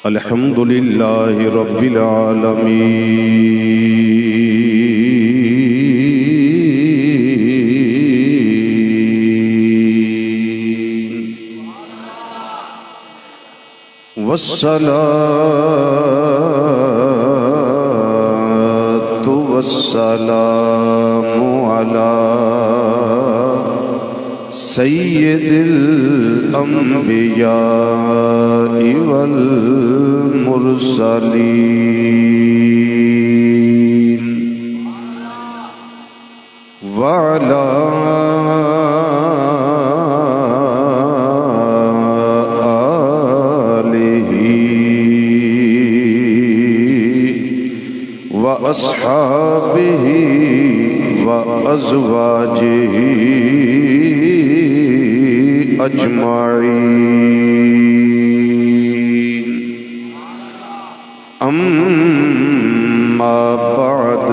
الحمد لله رب العالمين والصلاة والسلام على سید الانبیاء والمرسلین وعلى آلہ واصحابہ وازواجہ اجمعین اما بعد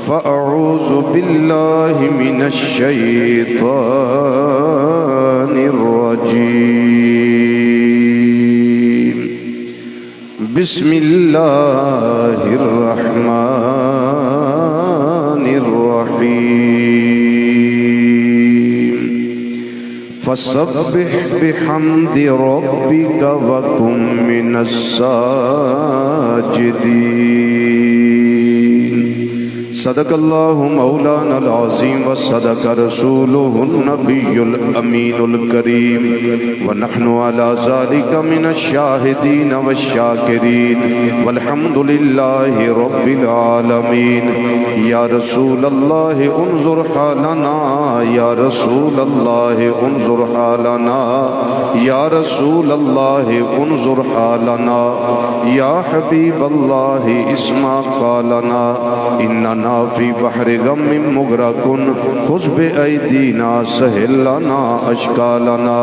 فاعوذ باللہ من الشیطان الرجیم بسم اللہ الرحمن الرحیم فسبح بحمد ربك وكن من الساجدين صدق الله مولانا العظيم وصدق رسوله النبي الأمين الكريم ونحن على ذلك من الشاهدين والشاكرين والحمد لله رب العالمين يا رسول الله انظر حالنا يا رسول الله انظر حالنا يا رسول الله انظر حالنا يا حبيب الله اسمع قالنا إننا في بحر غم مغرق خذ بأيدينا سهل لنا أشكالنا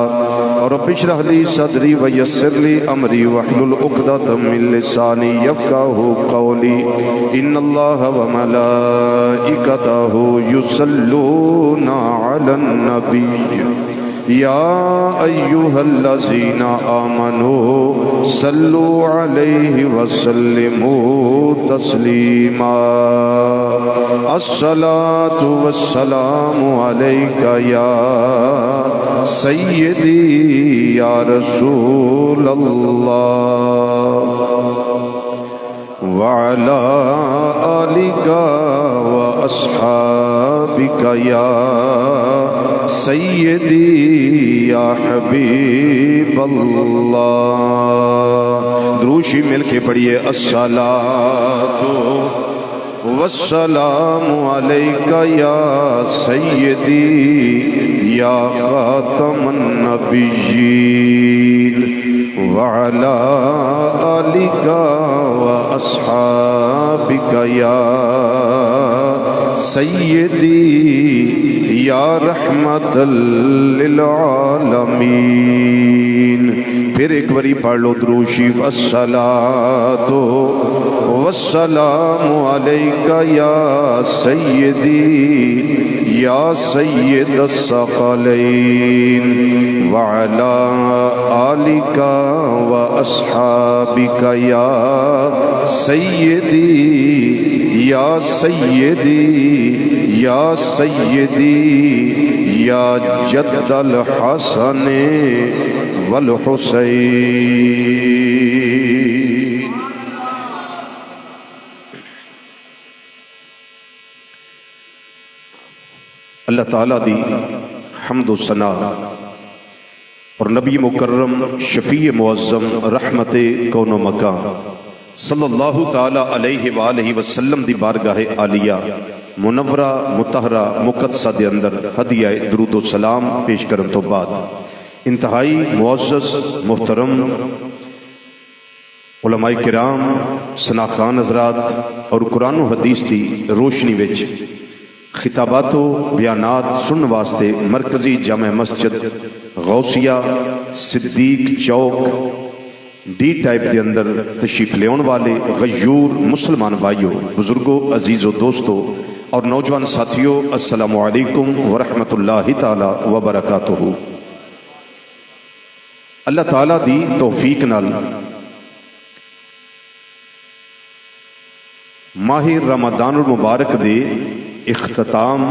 رب اشرح لي صدري ويسر لي أمري واحلل عقدة من لساني يفقهوا قولي إن الله وملائكته يصلون على النبي يا أيها الذين آمنوا صلوا عليه وسلموا تسليما الصلاة والسلام عليك يا سيدي يا رسول الله وعلى آلك وأصحابك يا سیدی یا حبیب اللہ دروشی مل کے پڑھئے الصلاۃ والسلام علیک یا سیدی یا خاتم النبیین وعلی آلک واصحابک یا سیدی یا رحمت للعالمین پھر ایک باری پڑھ لو درود شریف الصلاۃ والسلام علیک یا سیدی یا سید الثقلین وعلی آلک واصحابک یا سیدی یا سیدی یا سیدی یا جد الحسن والحسین اللہ تعالیٰ دی حمد و ثنا اور نبی مکرم شفیع معظم رحمت کون و مکان صلی اللہ تعالیٰ علیہ وآلہ وسلم دی بارگاہ عالیہ منورہ مطہرہ مقدسہ دے اندر ہدیہ درود و سلام پیش کرن تو بعد انتہائی معزز محترم علماء کرام سناخان حضرات اور قرآن و حدیث دی روشنی وچ خطابات و بیانات سن واسطے مرکزی جامع مسجد غوثیہ صدیق چوک ڈی ٹائپ دے اندر تشریف لیون والے غیور مسلمان بھائیوں بزرگوں عزیزوں دوستوں اور نوجوان ساتھیوں السلام علیکم ورحمۃ اللہ تعالی وبرکاتہ۔ اللہ تعالیٰ دی توفیق نال ماہ رمضان المبارک دے اختتام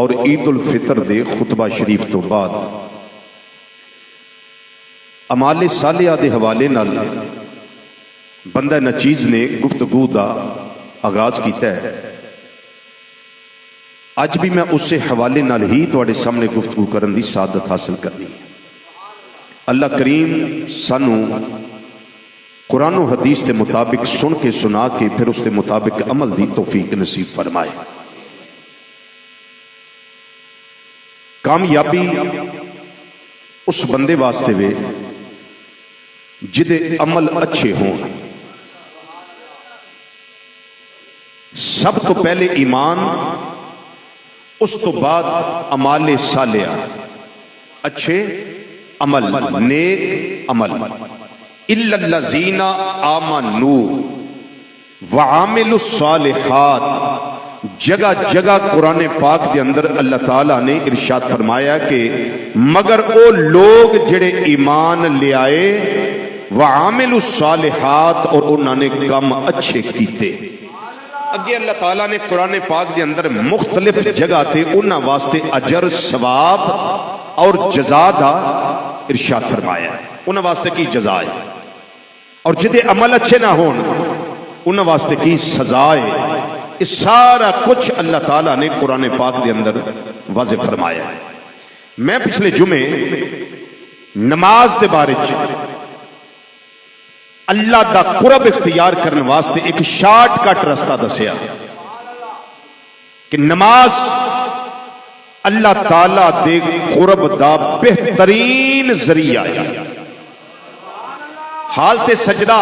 اور عید الفطر دے خطبہ شریف تو بعد اعمال صالحہ دے حوالے نال بندہ نچیز نے گفتگو دا آغاز کیتا ہے۔ اج بھی میں اس سے حوالے نال ہی تواڈے سامنے گفتگو کرن دی سعادت حاصل کرنی ہے۔ اللہ کریم سانو قرآن و حدیث کے مطابق سن کے سنا کے پھر اس کے مطابق عمل دی توفیق نصیب فرمائے۔ کامیابی اس بندے واسطے وے جدے عمل اچھے ہوں۔ سب تو پہلے ایمان، اس تو بعد اعمال صالحہ، اچھے عمل، نیک عمل۔ الا الذین آمنوا وعملوا الصالحات، جگہ جگہ قرآن پاک دے اندر اللہ تعالیٰ نے ارشاد فرمایا کہ مگر او لوگ جڑے ایمان لے آئے وعملوا الصالحات، اور انہوں نے کام اچھے کیتے۔ اگے اللہ تعالیٰ نے قرآن پاک دے اندر مختلف جگہ تے انہاں واسطے اجر، ثواب اور جزا دا ارشاد فرمایا ہے۔ انہاں واسطے کی جزا ہے، اور جدے عمل اچھے نہ ہون انہاں واسطے کی سزا ہے۔ اس سارا کچھ اللہ تعالیٰ نے قرآن پاک دے اندر واضح فرمایا ہے۔ میں پچھلے جمعے نماز دے بارے اللہ دا قرب اختیار کرنے واسطے ایک شارٹ کٹ رستہ دسیا کہ نماز اللہ تعالیٰ دے قرب دا بہترین ذریعہ ہے۔ حالت سجدہ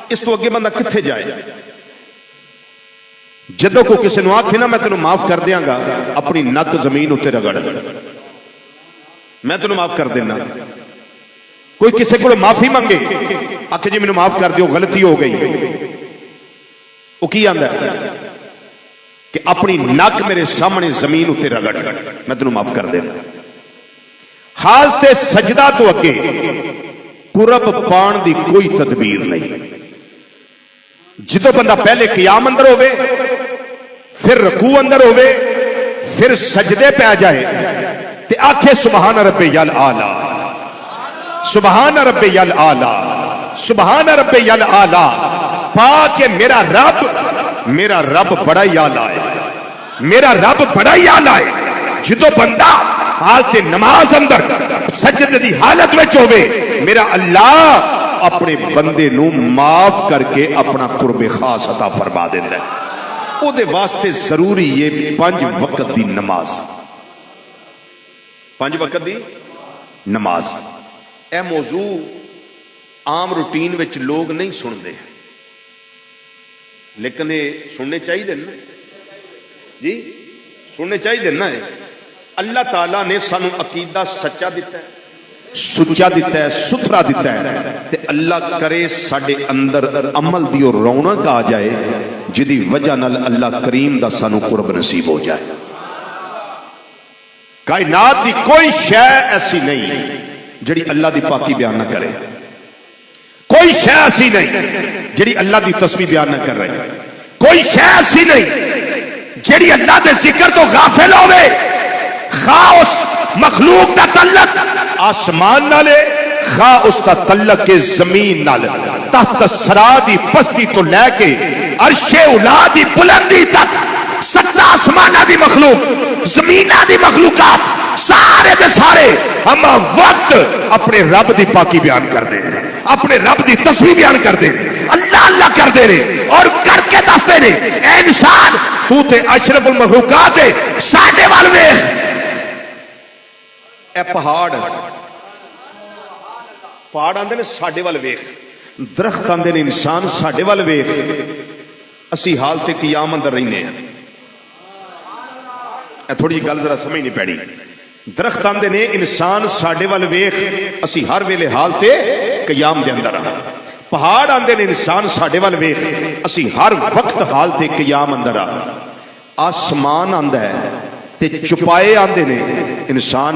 اس تو اگے بندہ کتھے جائے؟ جدو کو کسی نو آکھے نا میں تینوں معاف کر دیاں گا، اپنی نک زمین اتے رگڑ، میں تینوں معاف کر دینا۔ کوئی کسی کو معافی منگے آکھے جی مینوں معاف کر دیو، غلطی ہو گئی، وہ کی آندا ہے کہ اپنی نک میرے سامنے زمین اتے رگڑ، میں تینوں معاف کر دینا۔ حالت سجدہ تو اگے قرب پان دی کوئی تدبیر نہیں۔ جدو بندہ پہلے قیام اندر ہوئے، پھر رکوع اندر ہوئے، پھر سجدے پہ آ جائے تے آکھے سبحان ربی الاعلی، سبحان ربی الاعلی، سبحان ربی الاعلی، پا کہ میرا رب بڑا ہی اعلیٰ ہے، میرا رب بڑا ہی اعلیٰ ہے۔ جدو بندہ حالت نماز اندر سجدے دی حالت وچ ہوئے، میرا اللہ اپنے بندے نو معاف کر کے اپنا قرب خاص عطا فرما دیتا ہے۔ او دے واسطے ضروری یہ 5 وقت دی نماز، 5 وقت دی نماز۔ اے موضوع عام روٹین وچ لوگ نہیں سن دے، لیکن یہ سننے چاہیے نا جی، سننے چاہیے نا۔ اللہ تعالیٰ نے سانو عقیدہ سچا دیتا ہے، سچا دیتا ہے، ستھرا دیتا ہے، تے اللہ کرے ساڈے اندر عمل دی اور رونق آ جائے جدی وجہ نال اللہ کریم دا سانو قرب نصیب ہو جائے۔ کائنات دی کوئی شے ایسی نہیں جڑی اللہ دی پاکی بیان نہ کرے، کوئی شے ایسی نہیں جڑی اللہ دی تسبیح بیان نہ کر رہے، کوئی شے ایسی نہیں جڑی اللہ دے ذکر تو غافل ہوئے۔ خواہ اس مخلوق دا تعلق آسمان نالے، خواہ اس دا تعلق کے زمین نالے، تحت سرا دی پستی تو لے کے عرش اولا دی بلندی تک 17 آسمانہ دی مخلوق، زمینہ دی مخلوقات، سارے دے سارے ہم وقت اپنے رب دی پاکی بیان کر دیں، اپنے رب دی تسبیح بیان کر دیں، اللہ اللہ کر دے رہے اور کر کے دس دے رہے۔ اے انسان تو تے اشرف المخلوقات ہے، ساڈے وال ویکھ، اے پہاڑ آندے نے ساڈے وال ویکھ، درخت آندے نے انسان ساڈے وال ویکھ، اسی حالت قیام اندر رہنے ہیں۔ اے تھوڑی گل ذرا سمجھ نہیں پیڑی۔ درخت آندے نے انسان ساڈے وال ویکھ، اسی ہر ویلے حالت قیام دے اندر رہا۔ پہاڑ آندے نے انسان ساڈے وال ویکھ، اسی ہر وقت حالت قیام اندر رہا۔ آسمان آندا ہے تے چپائے آندے نے انسان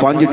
5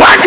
5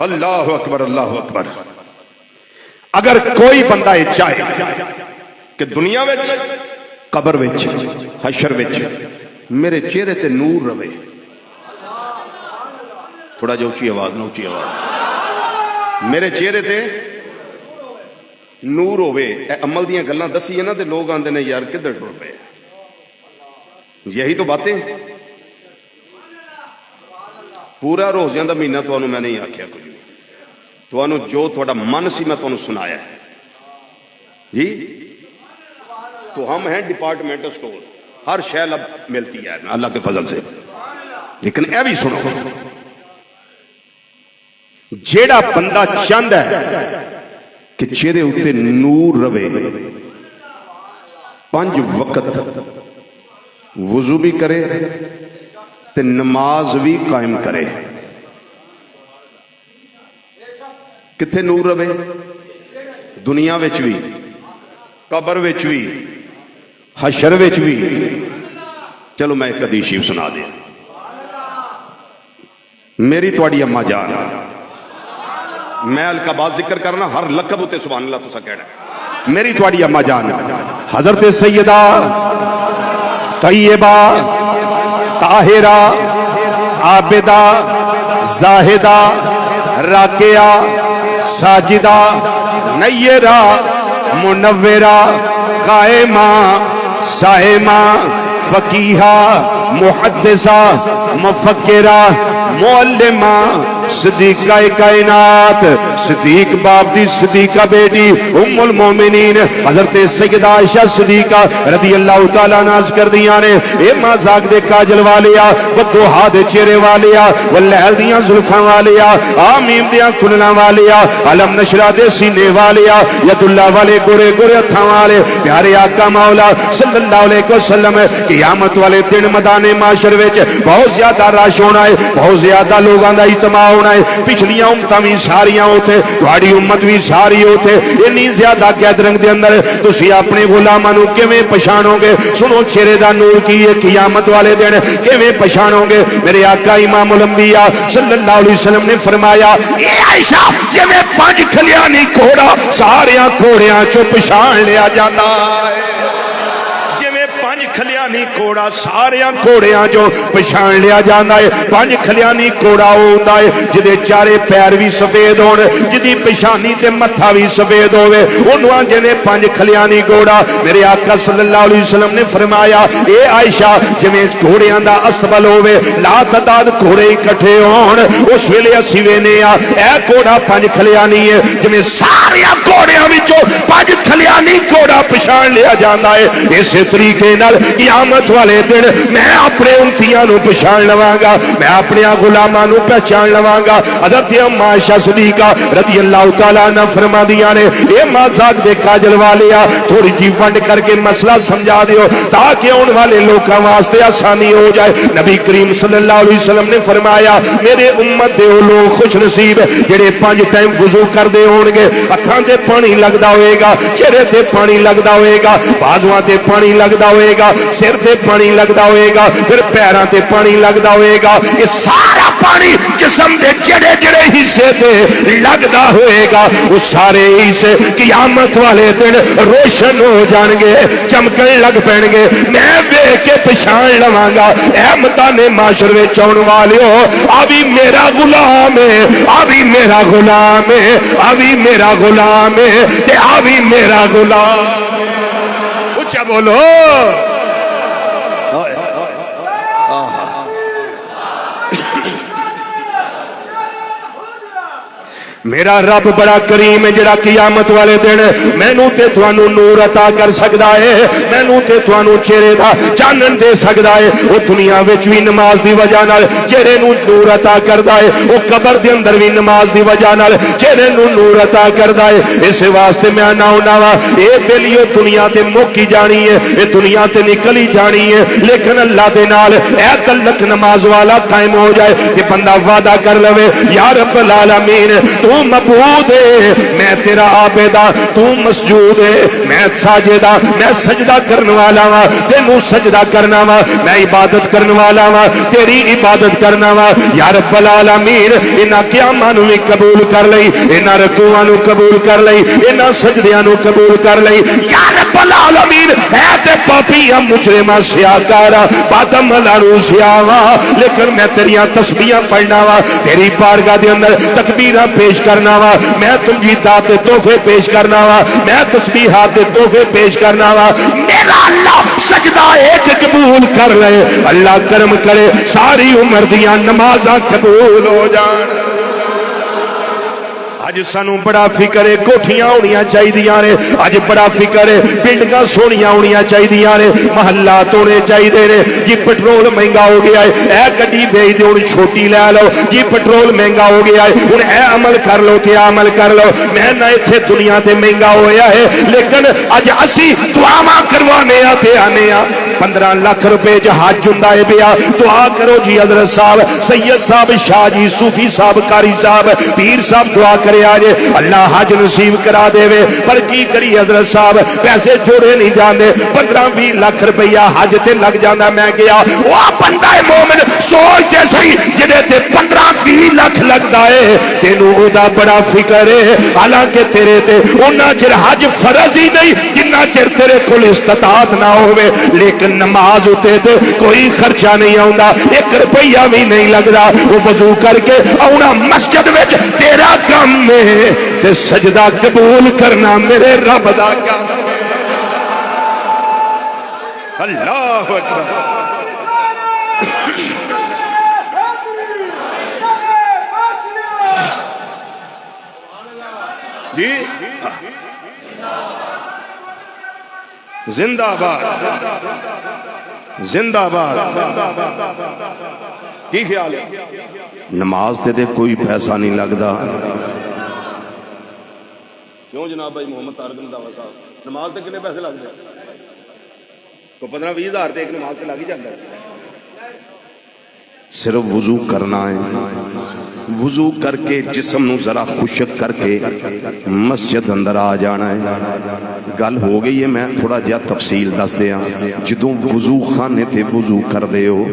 اللہ اکبر اللہ اکبر. اگر کوئی بندہ یہ چاہے کہ دنیا وچ قبر وچ حشر وچ میرے چہرے تے نور رہے، تھوڑا جو اونچی آواز نہ اونچی آواز، میرے چہرے تے نور ہوئے، اے عمل دیاں گلاں دسی نا تے لوگ آندے نے یار کدھر ٹر پے. یہی تو باتیں. پورا روزیاں دا مہینہ تانوں میں نہیں آکھیا کوئی، تانوں جو تہاڈا من سی میں تانوں سنایا ہے جی. تو ہم ہیں ڈپارٹمنٹ اسٹور، ہر شے اب ملتی ہے اللہ کے فضل سے. لیکن اے بھی سنو، جیڑا بندہ چاہندا ہے کہ چہرے اتے نور رہے، 5 وقت وضو بھی کرے تے نماز بھی قائم کرے. کتھے نور رہے؟ دنیا وچ بھی، قبر وچ بھی، حشر وچ بھی. چلو میں ایک حدیث شریف سنا دیا. میری تواڈی اماں جان، میں القابات ذکر کرنا، ہر لقب ہوتے سبحان اللہ تسا کہنا ہے. میری تواڈی اماں جان حضرت سیدہ طیبہ طاہرہ عابدہ زاہدہ راکعہ ساجدہ نیرہ منورہ قائمہ صائمہ فقیہہ محدثہ مفکرہ معلمہ صدیقہ کائنات، صدیق باپ دی صدیقہ بیٹی ام المومنین حضرت سیدہ عائشہ صدیقہ رضی اللہ تعالیٰ ناز کر دیاں نے. اے ماں زاگ دے کاجل والیا، ودوہا دے چہرے والیا، واللہل دیاں زلفاں والیا، آمیم دیاں کھلنا والیا، علم نشرہ دے سینے والیا، ید اللہ والے گورے گورے ہتھاں والے پیارے آقا مولا صلی اللہ علیہ وسلم. قیامت والے دن میدان معاشر وچ بہت زیادہ رش ہونا ہے، بہت زیادہ لوگاں دا اجتماع ہونا ہے. پچھلیاں امتاں بھی ساریاں ہوتے، تہاڈی امت بھی ساری ہوتے. اتنی زیادہ قید رنگ دے اندر تسی اپنے غلاماں نوں کیویں پہچانو گے؟ سنو چہرے دا نور کی ہے، قیامت والے دن کیویں پہچانو گے؟ میرے آقا امام الانبیاء صلی اللہ علیہ وسلم نے فرمایا، اے عائشہ جویں 5 کھلیانی گھوڑا ساریاں گھوڑیاں چوں پہچان لیا جاتا ہے، کھلیانی کوڑا ساریاں کوڑیاں جو پہچان لیا جانا ہے. 5 کھلیانی کوڑا ہوتا ہے جدے چارے پیر بھی سفید ہون، جدی پشانی تے متھا بھی سفید ہوئے، انہاں جنے 5 کھلیانی کوڑا. میرے آقا صلی اللہ علیہ وسلم نے فرمایا، اے عائشہ جویں گھوڑیاں دا استبل ہوئے، لا تعداد گھوڑے اکٹھے ہون، اس ویلے اسی وینے آ اے کوڑا 5 کھلیانی ہے. جویں ساریاں کوڑیاں وچوں 5 کھلیانی کوڑا پہچان لیا جانا ہے. اسی طریقے نال قیامت والے دن میں اپنے امتیاں نو پہچان لواں گا، میں اپنے غلاماں نو پہچان لواں گا. حضرت اماں عائشہ صدیقہ رضی اللہ تعالیٰ عنہ فرماندیاں نے، اے ماں ذات دے کاجل والیا تھوڑی جی ونڈ کر کے مسئلہ سمجھا دیو تاکہ ان والے لوکاں واسطے آسانی ہو جائے. نبی کریم صلی اللہ علیہ وسلم نے فرمایا، میرے امت دے لوگ خوش نصیب جڑے 5 ٹائم وضو کردے ہون گے، ہتھاں تے پانی لگدا ہوئے گا، چہرے تے پانی لگدا ہوئے گا، بازواں تے پانی لگدا ہوئے گا، سر تے پانی لگدا ہوئے گا، پھر پیراں تے پانی لگدا ہوئے گا. یہ سارا پانی جسم دے جڑے جڑے حصے تے لگدا ہوئے گا، وہ سارے حصے قیامت والے دن روشن ہو جان گے، چمکن لگ پین گے. میں ویکھ کے پہچان لواں گا، اے میدان معاشر وچ آਉਣ والیو ابھی میرا غلام ہے، ابھی میرا غلام ہے، ابھی میرا غلام ہے، تے ابھی میرا غلام. اچھا بولو. میرا رب بڑا کریم ہے جڑا قیامت والے دن مینوں تے تانوں نور عطا کر سکدا ہے، مینوں تے تانوں چہرے دا چانن دے سکدا ہے. وہ دنیا وچ بھی نماز دی وجہ نال چہرے نوں نور عطا کردا ہے، وہ قبر دے اندر بھی نماز دی وجہ نال چہرے نوں نور عطا کردا ہے. اس واسطے میں آنا ہونا وا اے بیلیو دنیا تے مکی جانی ہے، اے دنیا تے نکلی جانی ہے، لیکن اللہ دے نال اے تعلق نماز والا قائم ہو جائے کہ بندہ وعدہ کر لوے، یا رب العالمین تو معبود ہے، میں تیرا عابد ہاں، تو مسجود ہے، میں ساجد ہاں، میں سجدہ کرنے والا ہاں، تینوں سجدہ کرنا وا، میں عبادت کرنے والا وا، تیری عبادت کرنا وا یا رب العالمین۔ انہاں قیاماں نو بھی قبول کر لئی، انہاں رکوعاں نو قبول کر لئی، انہاں سجدیاں نو قبول کر لئی یا رب العالمین۔ اے تے پاپیاں مجرماں سیاکارا بادم لانو سیاوا، لیکن میں تیریاں تسبیحاں پڑھنا وا، تیری بارگاہ دے اندر تکبیراں پیش کرنا وا، میں تمجیدات دے تحفے پیش کرنا وا، میں تسبیحات دے تحفے پیش کرنا وا۔ میرا اللہ سجدہ ایک قبول کر لے، اللہ کرم کرے ساری عمر دیاں نمازاں قبول ہو جان۔ اج سانو بڑا فکر ہے کوٹھیاں ہونیاں چاہیدیاں نے، اج بڑا فکر ہے بلڈنگاں سونیاں ہونیاں چاہیدیاں نے، محلات ہونے چاہیدے نے۔ جی پٹرول مہنگا ہو گیا ہے، اے گڈی بھیج دو ہن چھوٹی لے لو، جی پٹرول مہنگا ہو گیا ہے ہن اے عمل کر لو تے عمل کر لو۔ میں نہ ایتھے دنیا تے مہنگا ہویا ہے، لیکن اج اسی دعاواں کروانے آ تے آنے آ 15 لاکھ روپے جہاز ہوندا ہے پیا، دعا کرو جی حضرت صاحب سید صاحب شاہ جی صوفی صاحب قاری صاحب پیر صاحب دعا کرے آجے اللہ حج نصیب کرا دے وے۔ پر کی کری حضرت صاحب پیسے جوڑے نہیں جاندے، 15-20 لاکھ روپیہ حج تے لگ جاندہ۔ میں گیا وہ بندہ مومن سوچ دے سی جدے تے 15-20 لاکھ لگ دائے تینو او دا بڑا فکر ہے، حالانکہ تیرے تے انہا چر حج فرض ہی نہیں جنہ چر تیرے کل استطاعت نہ ہوئے، لیکن نماز ہوتے تے کوئی خرچہ نہیں آؤندا، 1 روپیہ بھی نہیں لگ رہا۔ وہ وضو کر کے اونا مسجد وچ تیرا کام میں تے سجدہ قبول کرنا میرے رب دا کام۔ اللہ اکبر جی زندہ باد زندہ باد۔ کی خیال ہے؟ نماز دے کوئی پیسہ نہیں لگدا۔ کیوں جناب بھائی محمد طارق رنداوا صاحب نماز تے کتنے پیسے لگ جائے؟ تو 15-20 ہزار تے ایک نماز تے لگ ہی جاتا ہے۔ صرف وضو کرنا ہے، وضو کر کے جسم نو ذرا خشک کر کے مسجد اندر آ جانا ہے۔ گل ہو گئی ہے، میں تھوڑا جہا تفصیل دس دیا۔ جدوں وضو خانے تے وضو کر دے ہو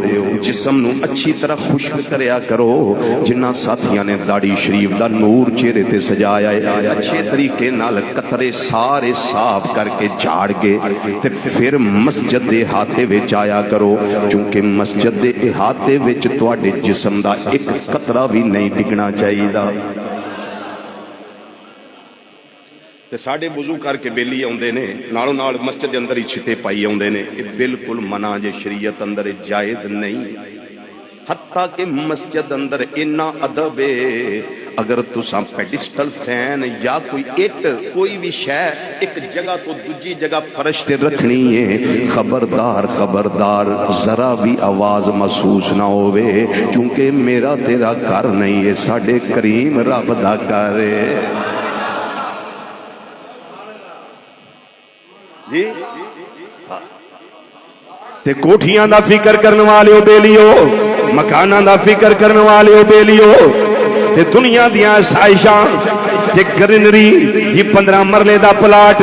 جسم نو اچھی طرح خشک کریا کرو۔ جنہ ساتھیاں نے داڑھی شریف دا نور چہرے تے سجایا ہے، اچھے طریقے نال قطرے سارے صاف کر کے جھاڑ کے تے پھر مسجد دے احاطے وچ آیا کرو، چونکہ مسجد دے احاطے وچ تواڈے جسم دا ایک قطرہ بھی نہیں ڈگنا چاہیے دا۔ تے ساڑے وضو کر کے بیلی آندے نے نالوں نال مسجد اندر ہی چھٹے پائی آندے نے، یہ بالکل منع جے، شریعت اندر جائز نہیں۔ حتیٰ کہ مسجد اندر اتنا ادب ہے، اگر تساں پیڈسٹل فین یا کوئی اٹ کوئی بھی شے ایک جگہ تو دوجی جگہ فرش تے رکھنی ہے، خبردار خبردار ذرا بھی آواز محسوس نہ ہوئے، کیونکہ میرا تیرا کر نہیں ہے، ساڑے کریم رب دا کر ہے۔ جی تے کوٹھیاں دا فکر کرنے والے ہو بیلیو، مکاناں دا فکر کرنے والے ہو بیلیو، تے دنیا دیاں سائشاں تے گرینری جی 15 مرلے دا پلاٹ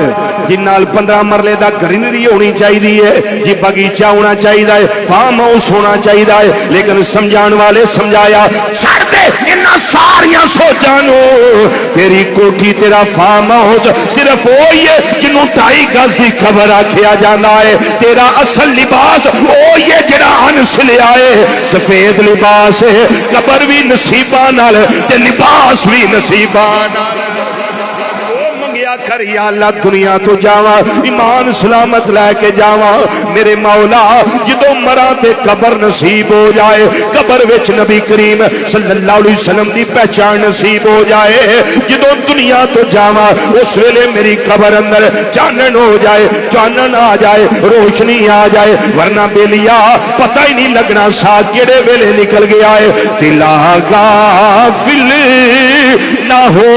جی نال 15 مرلے دا گرینری ہونی چاہیے ہے، جی باغیچہ ہونا چاہیے ہے، فارم ہاؤس ہونا چاہیے ہے، لیکن سمجھان والے سمجھایا چھڑ دے انہاں ساریاں سوچانو، تیری کوٹھی تیرا فارم ہاؤس صرف وہی ہے جنوں 2.5 گز دی قبر آکھیا جاندا ہے، تیرا اصل لباس وہی ہے جڑا انس لیا ہے، سفید لباس ہے، قبر بھی نصیباں نال تے لباس بھی نصیباں نال۔ کر یا اللہ دنیا تو جاواں ایمان سلامت لے کے جاواں، میرے مولا جدوں مراں تے قبر نصیب ہو جائے، قبر وچ نبی کریم صلی اللہ علیہ وسلم دی پہچان نصیب ہو جائے، جدوں دنیا تو جاواں اس ویلے میری قبر اندر چانن ہو جائے، چانن آ جائے، روشنی آ جائے، ورنہ بیلیا پتہ ہی نہیں لگنا سا کیڑے ویلے نکل گیا ہے۔ دلا غافل نہ ہو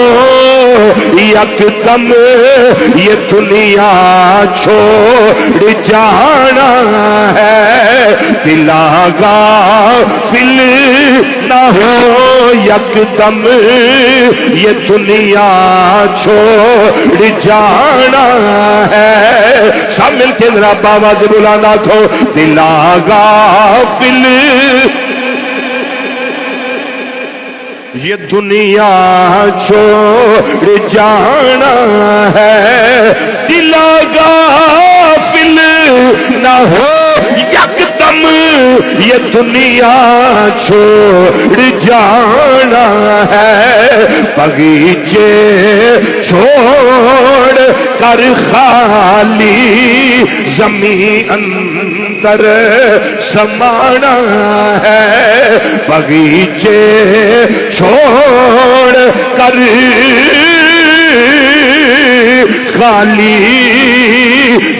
یکدم یہ دنیا چھوڑ جانا ہے، دلا غافل نہ ہو یکدم یہ دنیا چھوڑ جانا ہے. سب مل کے ذرا آواز بلانا کھو دلا غافل یہ دنیا چھوڑ جانا ہے. دلا غافل نہ ہو یکدم یہ دنیا چھوڑ جانا ہے. بغیچے چھوڑ کر خالی زمین اندر سمانا ہے. بغیچے چھوڑ کر خالی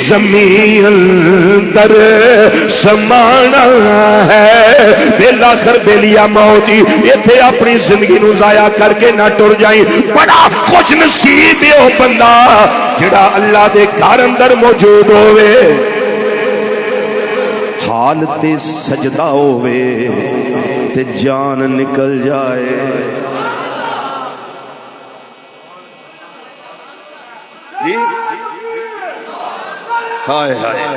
زمین اندر سمانا ہے. بالآخر بیلیا موتی ایتھے اپنی زندگی نو ضائع کر کے نہ ٹر جائیں. بڑا خوش نصیب ہو بندہ جڑا اللہ دے گھر اندر موجود ہوئے حالت سجدہ ہوئے تے جان نکل جائے. ہائے ہائے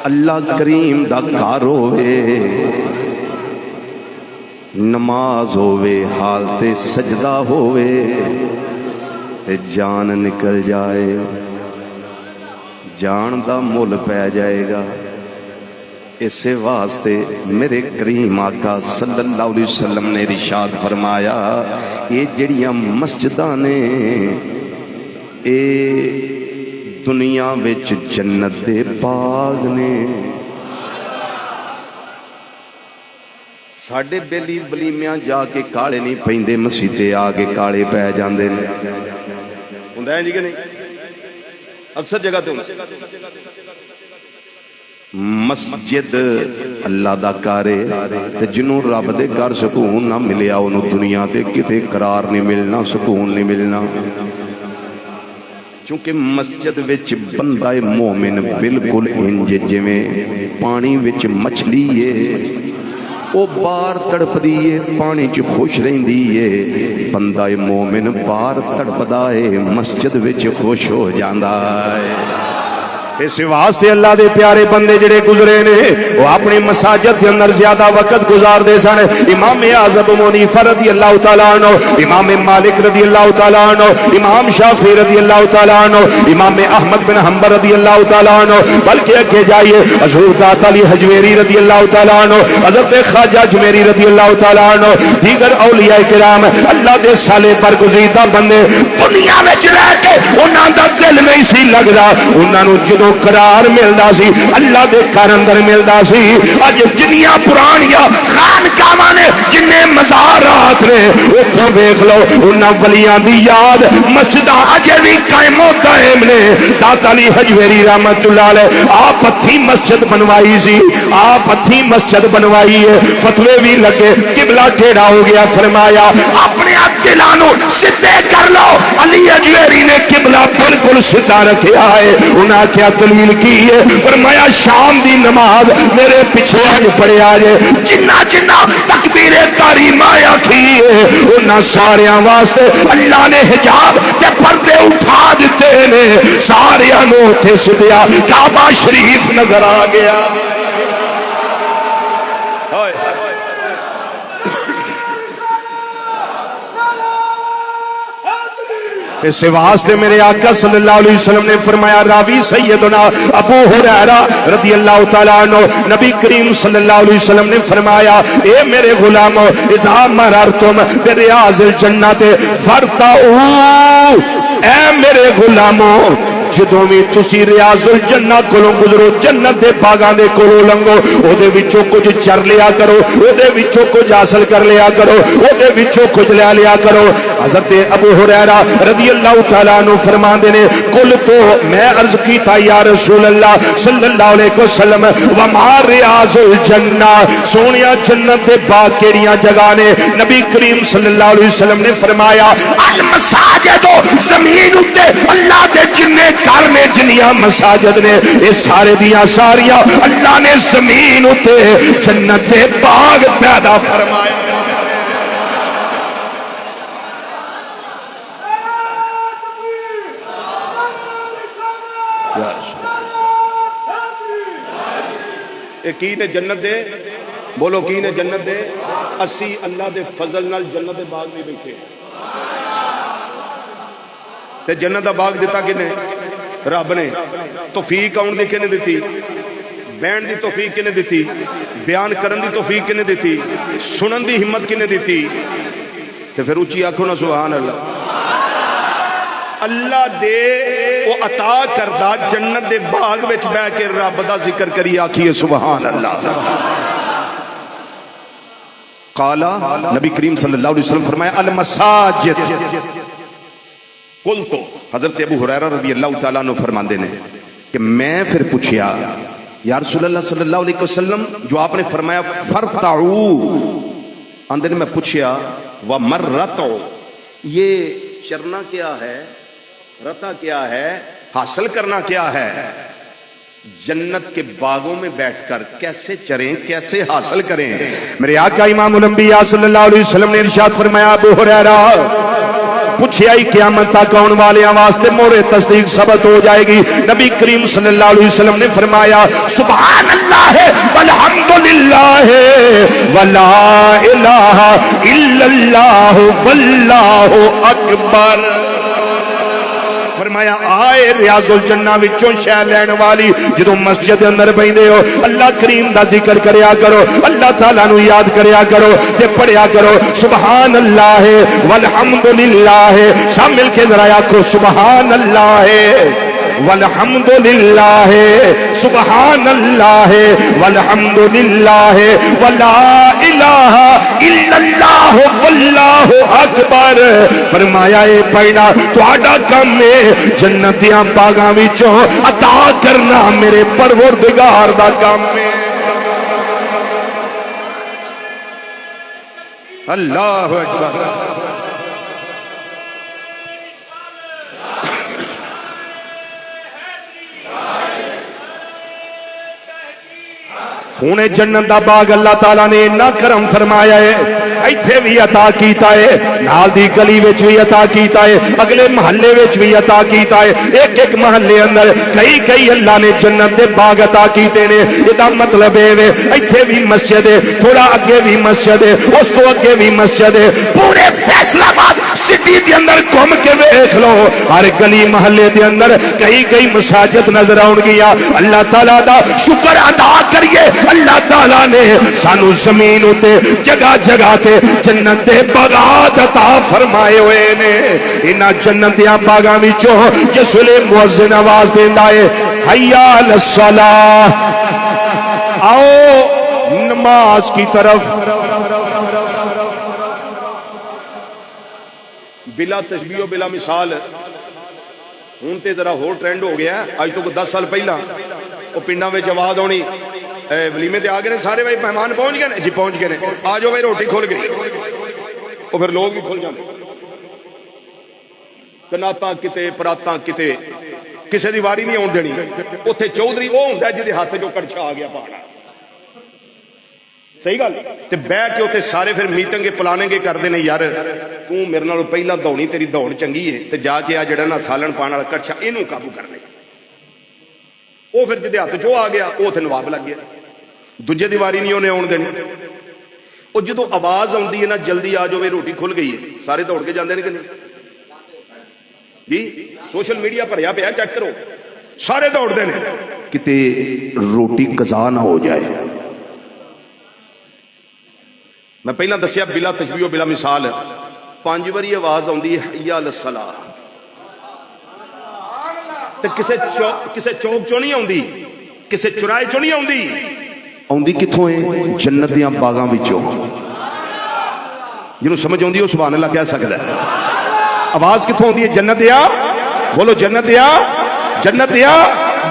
اللہ کریم دا گھر ہوئے نماز ہوئے حالت سجدہ ہوئے تے جان نکل جائے. جان دا مول پہ جائے گا. اسے واسطے میرے کریم آقا صلی اللہ علیہ وسلم نے ارشاد فرمایا یہ جڑیاں مسجداں نے اے دنیا وچ جنت دے باغ نے. ساڈے بیلی بلیمیاں جا کے کالے نہیں پیندے مسیتے آ کے کالے پہ جاندے نے. ہوندا ہے جی کہ نہیں؟ اکثر جگہ تے ہوندا. مسجد اللہ دا کارے تے جنوں رب دے گھر سکون نہ ملیا انہوں دنیا تے کتے قرار نہیں ملنا سکون نہیں ملنا. چونکہ مسجد وچ بندہ مومن بالکل انج جویں پانی وچ مچھلی ہے وہ بار تڑپ دیئے پانی چ خوش رہندی ہے. بندہ مومن بار تڑپدا ہے مسجد وچ خوش ہو جاندا ہے. اس واسطے اللہ دے پیارے بندے جڑے گزرے نے وہ اپنی مساجد کے اندر زیادہ وقت گزار دے سن. امام اعظم ابو حنیفہ رضی اللہ تعالیٰ عنہ، امام مالک رضی اللہ تعالیٰ عنہ، امام شافعی رضی اللہ تعالیٰ عنہ، امام احمد بن حنبل رضی اللہ تعالیٰ عنہ، بلکہ اگے جائیے حضور داتا علی حجویری رضی اللہ تعالیٰ عنہ، حضرت خواجہ اجمیری رضی اللہ تعالیٰ عنہ، دیگر اولیاء کرام اللہ دے صالح برگزیدہ بندے دنیا میں رہ کے انہاں دا دل نہیں سی لگدا. انہاں نو جدوں قرار ملدا سی اللہ دے گھر اندر ملدا سی. اج جنیاں پرانیاں خانقاہاں نے جنے مزارات نے اوتھے ویکھ لو انہاں ولیاں دی یاد مسجداں اجے بھی قائم و دائم نے. داتا علی حجویری رحمت اللہ علیہ آپ ہتھی مسجد بنوائی سی، آپ ہتھی مسجد بنوائی ہے، فتوے بھی لگے، قبلہ ٹیڑھا ہو گیا، فرمایا اپنے دلاں نو سیدھے کر لو. علی حجویری نے قبلہ بالکل سیدھا رکھیا ہے. انہاں کیا دلیل کی ہے؟ فرمایا شام دی نماز میرے پیچھے اج پڑھیا جے جنہ جنہ تکبیر تحریمہ کی ہے انہاں ساریاں واسطے اللہ نے حجاب تے پردے اٹھا دیتے نے. ساریاں نو تے سدیا کعبہ شریف نظر آ گیا. اس واسطے میرے آقا صلی اللہ علیہ وسلم نے فرمایا راوی سیدنا ابو ہریرہ رضی اللہ تعالیٰ عنہ نبی کریم صلی اللہ علیہ وسلم نے فرمایا اے میرے غلامو اذا مررتم بریاض الجنت فرتعو. اے میرے غلامو جدوں بھی تسی ریاض الجنہ کولوں گزرو جنت دے باغاں دے کولوں لنگو او دے وچوں کچھ چر لیا کرو، او دے وچوں کچھ حاصل کر لیا کرو، او دے وچوں کچھ لے لیا کرو. حضرت ابو ہریرہ رضی اللہ تعالیٰ عنہ فرماندے نے کل تو میں عرض کی تھا یا رسول اللہ صلی اللہ علیہ وسلم وما ریاض الجنہ سونیا جنت دے باغ کیڑیاں جگہ نے؟ نبی کریم صلی اللہ علیہ وسلم نے فرمایا المساجد زمین اتے اللہ دے جننے گھر نے جنیاں مساجد نے یہ سارے دیاں ساریاں اللہ نے زمین اتے جنت دے باغ پیدا فرمایا. کی نے جنت دے؟ بولو کی نے جنت دے؟ اسی اللہ دے فضل نال جنت دے باغ میں بیٹھے تے جنت دا باغ دیتا کنے؟ رب نے. توفیق آن دی کنے دیتی؟ بین دی توفیق کنے دیتی؟ بیان کرن دی توفیق کنے دیتی؟ سنن دی ہمت کنے دیتی؟ تے پھر اچھی آنکھوں نا سبحان اللہ. اللہ دے وہ عطا کردہ جنت دے باغ وچ بہ کے رب دا ذکر کری آکھیے سبحان اللہ. قالا نبی کریم صلی اللہ علیہ وسلم فرمایا المساجد. قل تو حضرت ابو ہریرہ رضی اللہ تعالیٰ عنہ فرماندے نے کہ میں پھر پوچھیا یا رسول اللہ صلی اللہ علیہ وسلم جو آپ نے فرمایا فرتعو اندر میں پوچھیا ومرتعو یہ چرنا کیا ہے؟ رتا کیا ہے؟ حاصل کرنا کیا ہے؟ جنت کے باغوں میں بیٹھ کر کیسے چریں کیسے حاصل کریں؟ میرے آقا امام الانبیاء صلی اللہ علیہ وسلم نے ارشاد فرمایا ابو ہریرہ پوچھیا ہی قیامت تک آنے والے واسطے مورے تصدیق ثبت ہو جائے گی. نبی کریم صلی اللہ علیہ وسلم نے فرمایا سبحان اللہ والحمدللہ ولا الہ الا اللہ واللہ اکبر. فرمایا آئے ریاض الجنہ وچوں شے لین والی جدوں مسجد اندر بیندے ہو اللہ کریم دا ذکر کریا کرو اللہ تعالیٰ نو یاد کریا کرو تے پڑھیا کرو سبحان اللہ والحمدللہ. سب مل کے ذرا آکھو سبحان اللہ والحمدللہ سبحان اللہ والحمدللہ ولا الہ الا اللہ واللہ اکبر. فرمایا اے پڑھنا تہاڈا کم ہے جنتیاں باغاں وچوں عطا کرنا میرے پروردگار دا کم ہے. اللہ اکبر. انہیں جنت دا باغ اللہ تعالیٰ نے اتنا کرم فرمایا ہے ایتھے بھی عطا کیتا ہے نال دی گلی وچ بھی عطا کیتا ہے اگلے محلے وچ بھی عطا کیتا ہے ایک ایک محلے اندر کئی اللہ نے جنت دے باغ عطا کیتے نے. یہ مطلب ہے ایتھے بھی مسجد ہے تھوڑا اگے بھی مسجد ہے اس کو اگے بھی مسجد ہے. پورے فیصلہ آباد سٹی دے اندر گھوم کے ویکھ لو ہر گلی محلے دے اندر کئی مساجد نظر آؤں گیا. اللہ تعالیٰ دا شکر ادا کریے اللہ تعالیٰ نے سانو زمین اتے جگہ جگہ تے جنت دے باغات عطا فرمائے ہوئے نے. انہاں جنت دیاں باغاں وچوں جس ویلے مؤذن آواز دیندا ہے حی علی الصلاۃ آؤ نماز کی طرف بلا تشبیہ و بلا مثال. ہوں تے ذرا ہور ٹرینڈ ہو گیا اج تو 10 سال پہلا وہ پنڈاں وچ آواز آنی ولیمے تے آ گئے سارے بھائی مہمان پہنچ گئے جی پہنچ گئے آ جاؤ بھائی روٹی کھل گئی وہ پھر لوگ بھی کھل جاتے کناتاں کتے پراتاں کتے کسے دی واری نہیں آن دینی. اتنے چودھری وہ ہوندا ہے جہدے ہاتھ جو کڑچھا آ گیا پہاڑا صحیح گل تے بہ کے اتنے سارے پھر میٹنگ پلانے کے کرتے ہیں یار تو میرے نال پہلا دوڑی تیری دوڑ چنگی ہے تے جا کے آ جڑا نا سالن پان والا کڑچھا اینوں قابو کر لے. وہ پھر جدے ہاتھ چو آ گیا وہ اتنے نواب لگ گیا دوجے دیواری نہیں انہیں آن دینی. وہ جدو آواز آتی ہے نا جلدی آ جاؤ روٹی کھل گئی ہے سارے دوڑ کے جاندے نے کہ نہیں جی سوشل میڈیا بھریا پیا چیک کرو سارے دوڑتے ہیں کتے روٹی قضا نہ ہو جائے. میں پہلا دسیا بلا تشبیہ بلا مثال 5 باری آواز آتی ہے حی علی الصلاۃ کسے چوک چو نہیں آتی کسے چوراہے چو نہیں آتی کتوں ہے جنت دیاں باغاں وچوں. جنہوں سمجھ آتی وہ سبحان اللہ کہہ سکتا ہے. آواز کتوں آتی ہے؟ جنت دیا، بولو جنت دیا، جنت دیا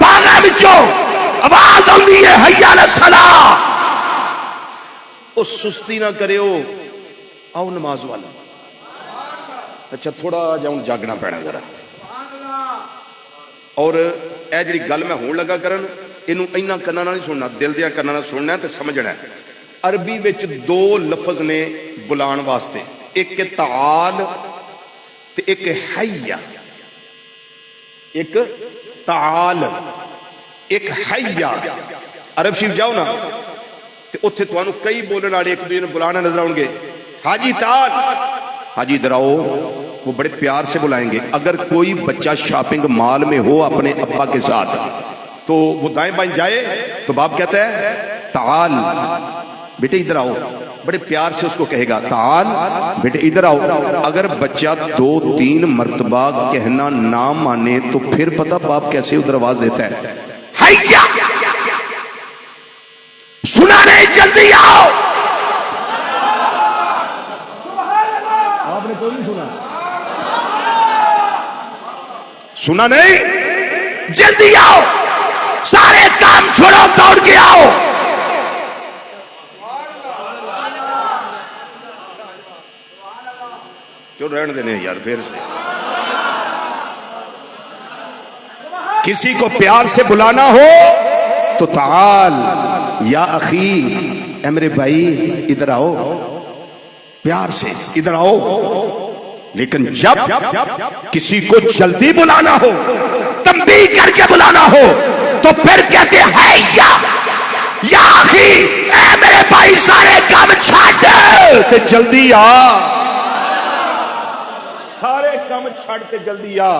باغاں وچوں آواز آتی ہے حی علی الصلاۃ۔ او سستی نہ کریو، آؤ نماز والا۔ اچھا تھوڑا جا ہوں جاگنا پینا ذرا، اور اے جڑی گل میں ہون لگا کرن اینوں اینا کناں نال نہیں سننا، دل دیاں کناں نال سننا تے سمجھنا ہے۔ عربی وچ دو لفظ نے بلان واسطے، ایک تعال تے ایک حی۔ ایک تعال، ایک حی۔ عرب شریف جاؤ نا تے اوتھے تانوں کئی بولن والے ایک دوسرے نوں بلانا نظر آؤں گے، حاجی تعال، حاجی ادھر آؤ، وہ بڑے پیار سے بلائیں گے۔ اگر کوئی بچہ شاپنگ مال میں ہو اپنے ابا کے ساتھ تو وہ دائیں بائیں جائے تو باپ کہتا ہے تعال بیٹے ادھر آؤ، بڑے پیار سے اس کو کہے گا تعال بیٹے ادھر آؤ۔ اگر بچہ 2-3 مرتبہ کہنا نہ مانے تو پھر پتہ باپ کیسے ادھر آواز دیتا ہے، حیا سنا نہیں جلدی آؤ۔ آپ نے کوئی نہیں سنا؟ سنا نہیں؟ جلدی آؤ، سارے کام چھوڑو، دوڑ کے آؤ۔ جو رہن دینے یار پھر سے کسی کو پیار سے بلانا ہو تو تعال یا اخی، اے میرے بھائی ادھر آؤ، پیار سے ادھر آؤ۔ لیکن جب کسی کو جلدی بلانا ہو، تنبیہ کر کے بلانا ہو تو پھر کہتے ہیں یا اخی، اے میرے بھائی سارے کام چھاڑ تے جلدی آ، سارے کام چھڑ تے جلدی آ۔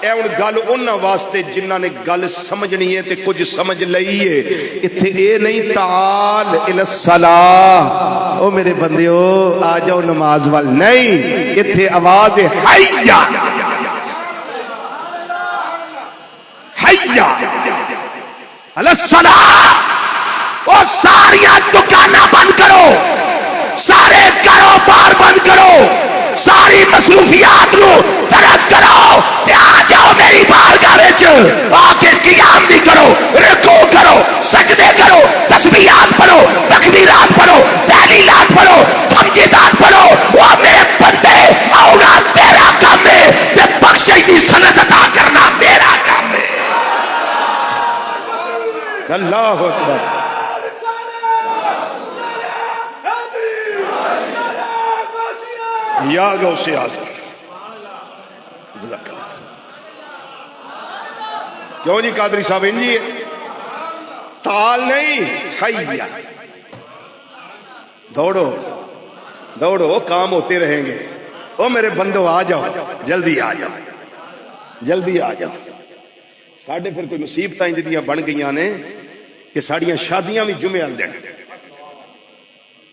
اے ان گل انہاں واسطے جنہاں نے گل سمجھنی ہے تے کچھ سمجھ لئی ہے۔ اتھے اے نہیں تعال الی الصلاۃ، او میرے بندیو آ جاؤ نماز وال، نہیں، اتھے آواز ہے حیا حیا علی الصلاۃ۔ او ساریاں دکاناں بند کرو، سارے کاروبار بند کرو، ساری مصروفیات نو ترک کرو تے آ جاؤ میری بارگاہ وچ، آ کے قیام بھی کرو، رکوع کرو، سجدے کرو، تسبیحات پڑھو، تکبیرات پڑھو، تحلیلات پڑھو، تمجیدات پڑھو۔ وہ میرے بندے آؤنا تیرا کام ہے تے بخشش دی سند عطا کرنا میرا کام ہے۔ اللہ اکبر۔ یا غوث اعظم کیوں جی قادری صاحب انجی تعال نہیں حیا، دوڑو دوڑو کام ہوتے رہیں گے۔ او میرے بندو آ جاؤ، جلدی آ جاؤ، جلدی آ جاؤ۔ ساڑھے پھر کوئی مصیبتیں جدیاں بن گئیاں نے کہ ساڑیاں شادیاں بھی جمعے آل دیں،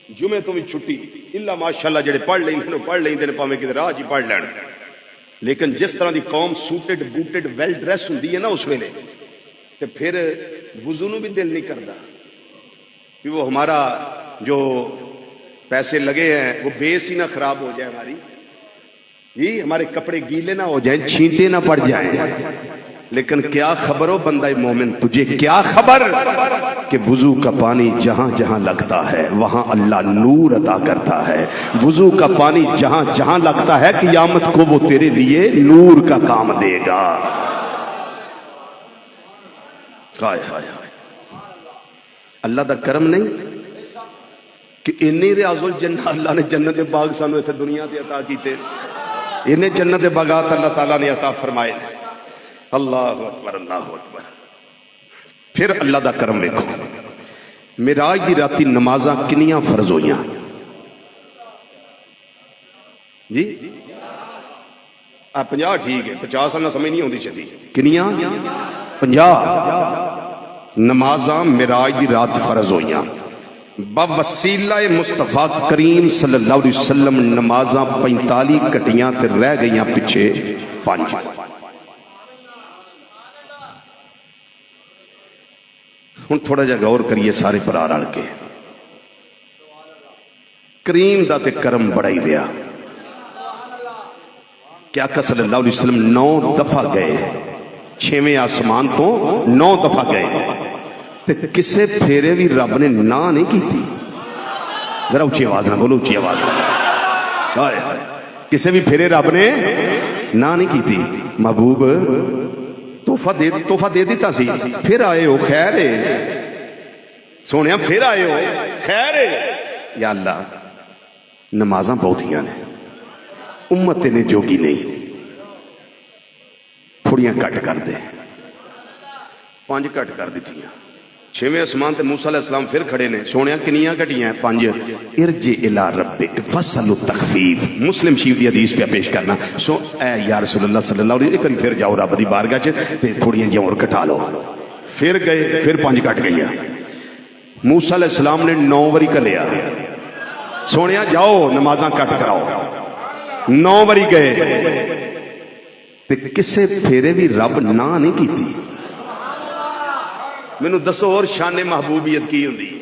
جمعے تو بھی چھٹی، اللہ ماشاءاللہ جڑے پڑھ لیں دے پڑھ لیں دے پاویں کدھر راہ جی پڑھ لین۔ لیکن جس طرح دی قوم سوٹڈ بوٹڈ ویل ڈریس ہوندی ہے نا اس ویلے، تے پھر وضو نو بھی دل نہیں کردا کہ وہ ہمارا جو پیسے لگے ہیں وہ بیس ہی نہ خراب ہو جائے ہماری، جی ہمارے کپڑے گیلے نہ ہو جائیں، چھینٹے نہ پڑ جائیں۔ لیکن کیا خبر ہو بندہ مومن، تجھے کیا خبر کہ وضو کا پانی جہاں جہاں لگتا ہے وہاں اللہ نور عطا کرتا ہے۔ وضو کا پانی جہاں جہاں لگتا ہے قیامت کو وہ تیرے لیے نور کا کام دے گا۔ ہائے ہائے ہائے، اللہ دا کرم نہیں کہ انی ریاض الجنہ اللہ نے جنت باغ سانو ایسے دنیا تے عطا کیتے، انہیں جنت باغات اللہ تعالیٰ نے عطا فرمائے۔ اللہ اکبر اللہ اکبر۔ پھر اللہ دا کرم دیکھو، معراج دی راتی نمازاں کنیاں فرض ہویاں جی؟ 50 ٹھیک ہے، 50 نہ سمجھ نہیں ہوندی چاہیے، کنیاں 50 نمازاں معراج دی رات فرض ہویاں بوسیلہ مصطفیٰ کریم صلی اللہ علیہ وسلم۔ نمازاں 45 کٹیاں تے رہ گئیاں پیچھے 5۔ ہن تھوڑا جا غور کریے سارے پرا رل کے، کریم دا تے کرم بڑا ہی رہا۔ کہ آقا صلی اللہ علیہ وسلم 9 دفعہ گئے، 6ویں آسمان تو 9 دفعہ گئے تے کسے پھیرے بھی رب نے نہ نہیں کی تھی. ذرا اچھی آواز نہ بولو، اچھی آواز نہ. کسے بھی پھیرے رب نے نہ نہیں کی تھی. محبوب تحفہ دے دیتا سی، پھر آئے ہو خیر ہے سونے، پھر آئے ہو خیر ہے. یا اللہ نمازاں بہت ہی نے، امت نے جوگی نہیں، تھوڑیاں کٹ کر دے. 5 کٹ کر دیتی. 6ویں آسمان تے موسیٰ علیہ السلام پھر کھڑے نے. سونے کنیاں کٹیاں 5. ارجع الی ربک فاسأل التخفیف. مسلم شریف دی حدیث پہ پیش کرنا. سو اے یا رسول اللہ صلی اللہ علیہ وسلم پھر جاؤ رب دی بارگاہ چ تے تھوڑیاں جی اور کٹا لو. پھر گئے، پھر 5 کٹ گئی. موسیٰ علیہ السلام نے 9 واری کلیا. سونے جاؤ نمازاں کٹ کراؤ. 9 واری گئے تے کسے پھیرے بھی رب نہ نہیں کیتی. مینوں دسو اور شان محبوبیت کی ہوندی ہے؟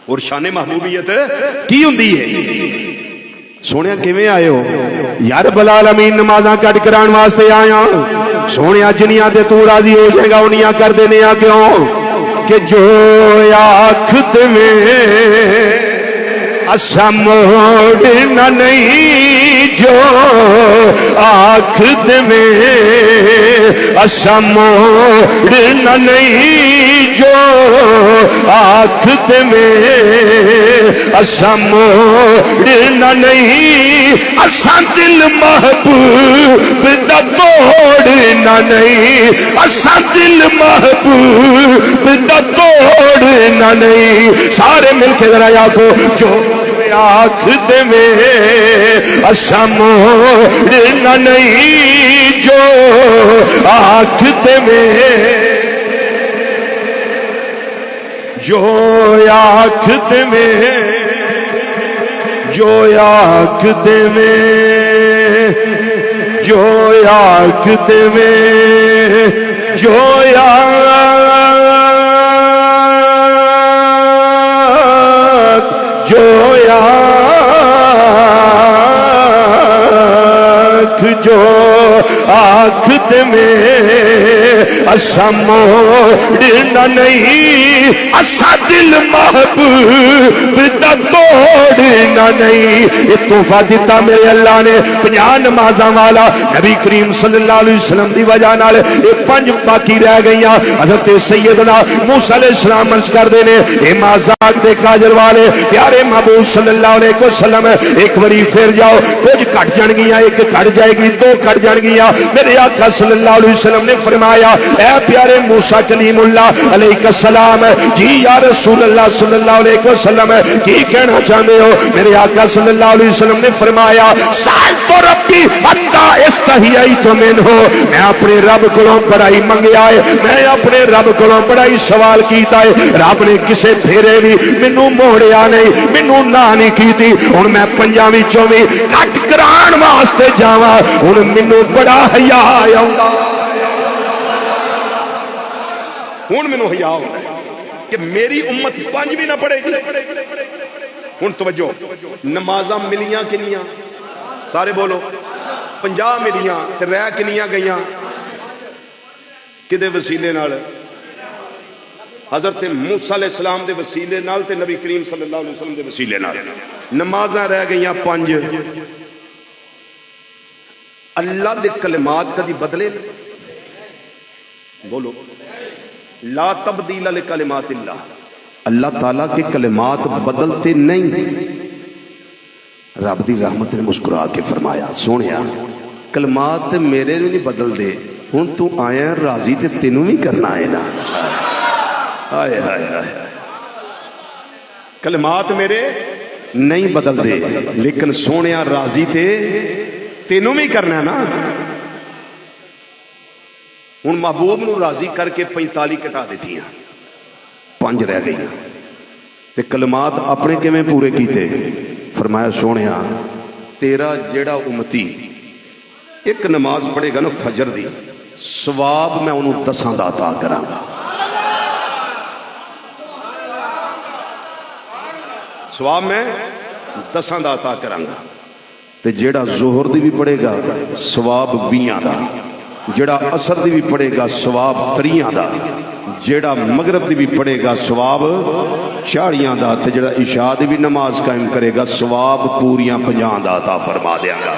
اور شان محبوبیت کی ہوندی ہے؟ سونے کیویں آئے ہو؟ یا رب العالمین نمازاں کٹ کران واسطے آیا. سونے جنیاں تے تو راضی ہو جائے گا انیاں کر دینے آ کیوں کہ جو آنکھ تے میں اسا موڑنا نہیں، جو آنکھ دے میں اسا موڑنا نہیں، جو آنکھ دے میں اسا موڑنا نہیں، اسا دل محبوب دا توڑنا نہیں، اسا دل محبوب دا توڑنا نہیں. سارے مل کے ذرا یا کو جو آنکھ دے میں اسا موڑنا نہیں، جو آنکھ دے میں جو آنکھ دے میں جو آنکھ دے میں جو آنکھ دے میں جو جو آنکھ دے میں اسا موڑنا نہیں، اسا دل محبوب دا توڑنا نہیں. یہ تحفہ دیتا میرے اللہ نے 50 نمازاں والا نبی کریم صلی اللہ علیہ وسلم دی وجہ نال یہ 5 باقی رہ گئیاں. حضرت سیدنا موسیٰ علیہ السلام عرض کر دینے اے مازاق دے کاجر والے پیارے محبوب صلی اللہ علیہ وسلم ایک باری پھر جاؤ، کچھ کٹ جان گیاں، ایک کٹ جائے گی، 2 کٹ جان گیاں. میرے آقا صلی اللہ علیہ وسلم نے فرمایا اے پیارے موسیٰ کلیم اللہ علیہ السلام، جی یا رسول اللہ صلی اللہ علیہ وسلم کی کہنا چاہتے ہو؟ میرے آقا صلی اللہ علیہ وسلم نے فرمایا سألت ربی حتی استحییت منہ، میں اپنے رب کو بڑائی منگیا ہے، میں اپنے رب کو بڑائی سوال کیتا ہے. رب نے کسے پھیرے بھی مینوں موڑیا نہیں، مینوں نہ نہیں کیتی. ہن میں 5 وچوں بھی کٹ کران واسطے جاواں، ہن مینوں بڑا حیا آوندا، ہن مینوں حیا آوندا کہ میری امت 5 بھی نہ پڑھے گی. ہن توجہ، نمازاں ملیاں کنیاں؟ سارے بولو. 50 ملیاں تے رہ کنیاں گئیاں؟ کدے وسیلے نال؟ حضرت موسیٰ علیہ السلام دے وسیلے نال تے نبی کریم صلی اللہ علیہ وسلم دے وسیلے نال. نمازاں رہ گئیاں 5. اللہ دے کلمات کدی بدلے؟ بولو. لا تبدیل لکلمات اللہ، اللہ تعالیٰ کے کلمات بدلتے نہیں. رب دی رحمت نے مسکرا کے فرمایا سونیا کلمات میرے نہیں بدل دے، ہن تو آیا راضی تے تینوں بھی کرنا ہے نا. آئے آئے آئے، کلمات میرے نہیں بدل دے لیکن سونیا راضی تے تینوں بھی کرنا ہے نا. ہن محبوب نو راضی کر کے 45 کٹا دیتی ہیں، 5 رہ گئی. تے کلمات اپنے کیویں پورے کیتے؟ فرمایا سونیا تیرا جیڑا امتی ایک نماز پڑھے گا نا فجر دی، ثواب میں انہوں 10 دا عطا کراں گا. ثواب میں 10 دا عطا کراں گا. تے جیڑا ظہر دی بھی پڑھے گا ثواب 20 دا، جیڑا عصر دی بھی پڑھے گا ثواب 30 دا، جیڑا مغرب دی بھی پڑھے گا ثواب 40 دا، تے جیڑا عشاء دی بھی نماز قائم کرے گا ثواب پوریاں 50 دا عطا فرما دیاں گا۔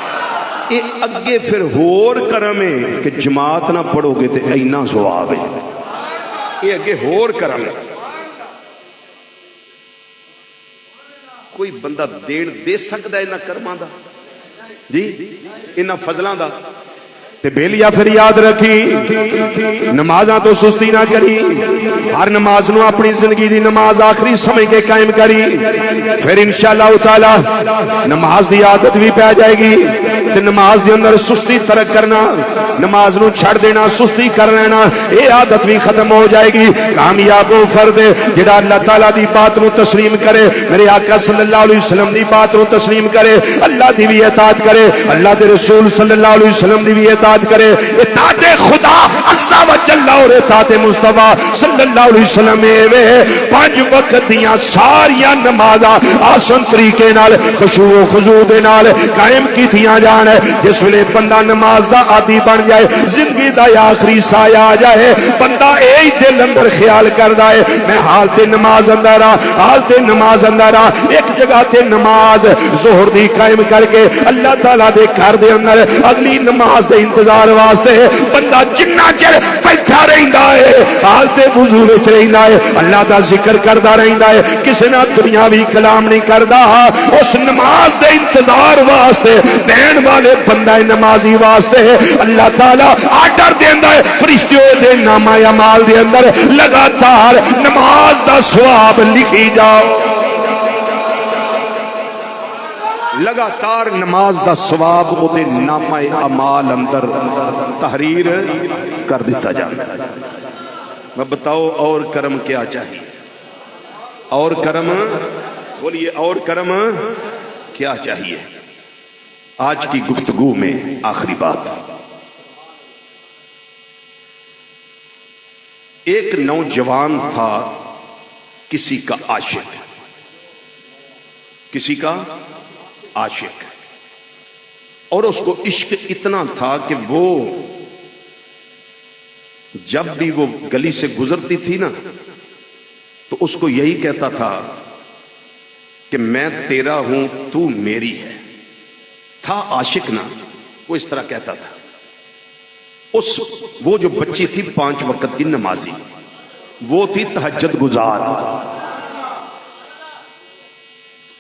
اے اگے پھر ہور کرم ہے کہ جماعت نہ پڑھو گے تے اینا ثواب ہے، اے اگے ہور کرم ہے۔ کوئی بندہ دے سکتا ہے انہاں کرماں دا جی، انہاں فضلاں دا؟ تے بیلیا پھر یاد رکھی نمازاں تو سستی نہ کری، ہر نماز نو اپنی زندگی دی نماز آخری سمجھ کے قائم کری، پھر انشاءاللہ تعالی نماز دی عادت بھی پہ جائے گی۔ تے نماز دے اندر سستی ترک کرنا، نماز نو چھڑ دینا، سستی کر لینا، یہ عادت بھی ختم ہو جائے گی۔ کامیاب وہ فرد جڑا اللہ تعالی دی بات نو تسلیم کرے، میرے آقا صلی اللہ علیہ وسلم دی بات نو تسلیم کرے، اللہ دی بھی اطاعت کرے، اللہ دے رسول صلی اللہ علیہ وسلم دی بھی اطاعت کرے، اطاعت خدا عز و جل اور اطاعت مصطفیٰ صلی اللہ علیہ وسلم وے 5 وقت دیاں ساریاں نمازاں آسن طریقے نال خشوع و خضوع دے نال قائم کیتیاں جان۔ جس ویلے بندہ نماز دا عادی بن جائے، زندگی دا آخری سایہ آ جائے، بندہ ایہی دل اندر خیال کردا ہے میں حالت نماز اندر حالت نماز اندر ایک جگہ تے نماز ظہر دی قائم کر کے اللہ تعالیٰ دے گھر دے اندر اگلی نماز دے انتظار واسطے بندہ جنہ چر بیٹھا رہندا ہے، حالت وضو وچ رہندا ہے، اللہ دا ذکر کردا رہندا ہے، کسے نہ دنیاوی کلام نہیں کردا، اس نماز دے انتظار واسطے بہن والے بندہ نمازی واسطے اللہ تعالیٰ آرڈر دیندا ہے فرشتوں دے نامہ اعمال دے اندر لگاتار نماز دا ثواب لکھی جاؤ، لگاتار نماز دا ثواب او دے نامہ اعمال اندر تحریر کر دیتا جاتا ہے۔ میں بتاؤ اور کرم کیا چاہیے؟ اور کرم بولیے، اور کرم کیا چاہیے؟ آج کی گفتگو میں آخری بات، ایک نوجوان تھا کسی کا عاشق، کسی کا عاشق، اور اس کو عشق اتنا تھا کہ وہ جب بھی وہ گلی سے گزرتی تھی نا تو اس کو یہی کہتا تھا کہ میں تیرا ہوں تو میری ہے۔ تھا عاشق نا، وہ اس طرح کہتا تھا۔ وہ جو بچی تھی 5 وقت کی نمازی، وہ تھی تہجد گزار،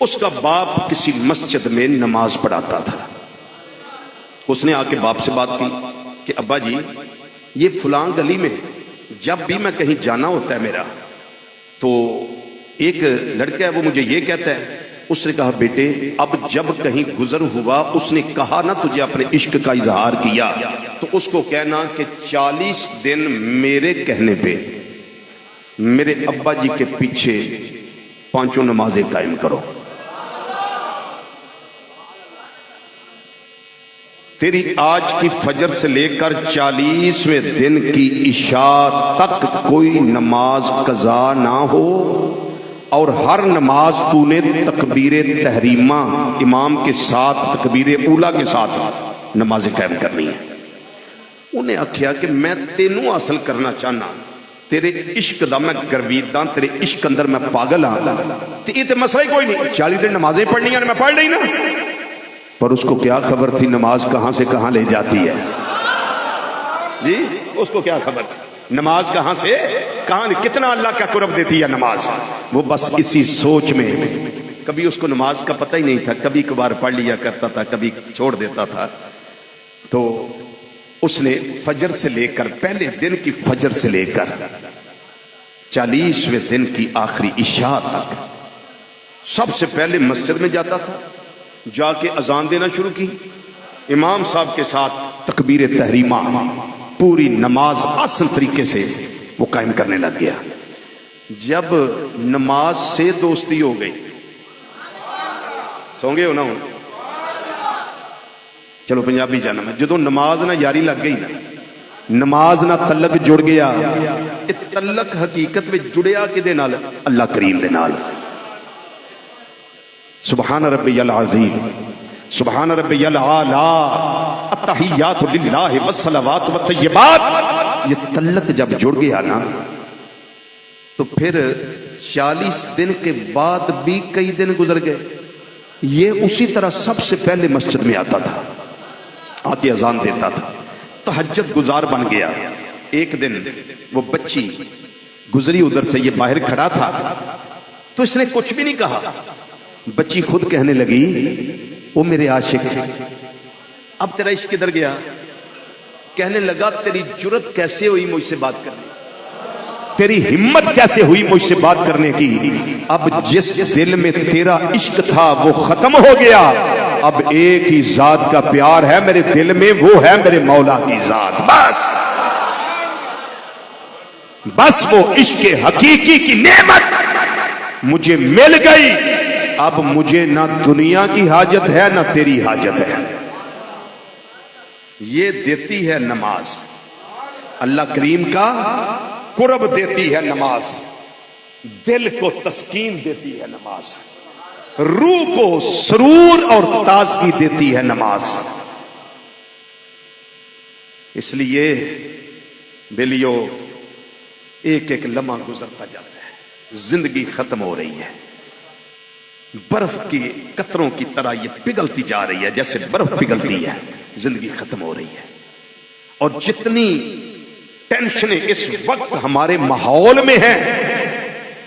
اس کا باپ کسی مسجد میں نماز پڑھاتا تھا۔ اس نے آ کے باپ سے بات کی کہ ابا جی یہ فلاں گلی میں جب بھی میں کہیں جانا ہوتا ہے میرا تو ایک لڑکا ہے وہ مجھے یہ کہتا ہے۔ اس نے کہا بیٹے اب جب کہیں گزر ہوا اس نے کہا نا تجھے اپنے عشق کا اظہار کیا تو اس کو کہنا کہ 40 دن میرے کہنے پہ میرے ابا جی کے پیچھے 5 نمازیں قائم کرو۔ تیری آج کی فجر سے لے کر 40ویں دن کی عشاء تک کوئی نماز قضا نہ ہو، اور ہر نماز تو نے تکبیر تحریمہ امام کے ساتھ تکبیر اولا کے ساتھ نماز قائم کرنی ہے۔ انہیں آکھیا کہ میں تینوں حاصل کرنا چاہنا، تیرے عشق دا میں گرویداں، تیرے عشق اندر میں پاگل ہاں، تو یہ تو مسئلہ ہی کوئی نہیں، 40 دن نمازیں پڑھنی ہیں، میں پڑھ لئی نا۔ پر اس کو کیا خبر تھی نماز کہاں سے کہاں لے جاتی ہے؟ جی اس کو کیا خبر تھی نماز کہاں سے کہاں، کتنا اللہ کا قرب دیتی ہے نماز۔ وہ بس اسی سوچ میں، کبھی اس کو نماز کا پتہ ہی نہیں تھا، کبھی کبھار پڑھ لیا کرتا تھا، کبھی چھوڑ دیتا تھا۔ تو اس نے فجر سے لے کر پہلے دن کی فجر سے لے کر 40ویں دن کی آخری عشاء تک سب سے پہلے مسجد میں جاتا تھا، جا کے اذان دینا شروع کی، امام صاحب کے ساتھ تکبیر تحریمہ پوری نماز آسن طریقے سے وہ قائم کرنے لگ گیا۔ جب نماز سے دوستی ہو گئی، سو گے ہو نا ہوں، چلو پنجابی جانا میں، جدو نماز نہ یاری لگ گئی نا، نماز نہ تعلق جڑ گیا، تعلق حقیقت میں جڑیا کدے نال؟ اللہ کریم دے نال۔ سبحان ربی العظیم۔ سبحان ربی العالی التحیات للہ والصلوات والطیبات، یہ تلک جب جڑ گیا نا تو پھر 40 دن کے بعد بھی کئی دن گزر گئے، یہ اسی طرح سب سے پہلے مسجد میں آتا تھا، آ کے اذان دیتا تھا، تہجد گزار بن گیا۔ ایک دن وہ بچی گزری ادھر سے، یہ باہر کھڑا تھا تو اس نے کچھ بھی نہیں کہا، بچی خود کہنے لگی وہ میرے عاشق ہے۔ اب تیرا عشق کدھر گیا؟ کہنے لگا تیری جرت کیسے ہوئی مجھ سے بات کرنے، تیری ہمت کیسے ہوئی مجھ سے بات کرنے کی؟ اب جس دل میں تیرا عشق تھا وہ ختم ہو گیا، اب ایک ہی ذات کا پیار ہے میرے دل میں، وہ ہے میرے مولا کی ذات۔ بس وہ عشق حقیقی کی نعمت مجھے مل گئی، اب مجھے نہ دنیا کی حاجت ہے نہ تیری حاجت ہے۔ یہ دیتی ہے نماز، اللہ کریم کا قرب دیتی ہے نماز، دل کو تسکین دیتی ہے نماز، روح کو سرور اور تازگی دیتی ہے نماز۔ اس لیے بیلیو ایک ایک لمحہ گزرتا جاتا ہے، زندگی ختم ہو رہی ہے، برف کی قطروں کی طرح یہ پگھلتی جا رہی ہے، جیسے برف پگھلتی ہے، زندگی ختم ہو رہی ہے۔ اور جتنی ٹینشنیں اس وقت ہمارے ماحول میں ہیں،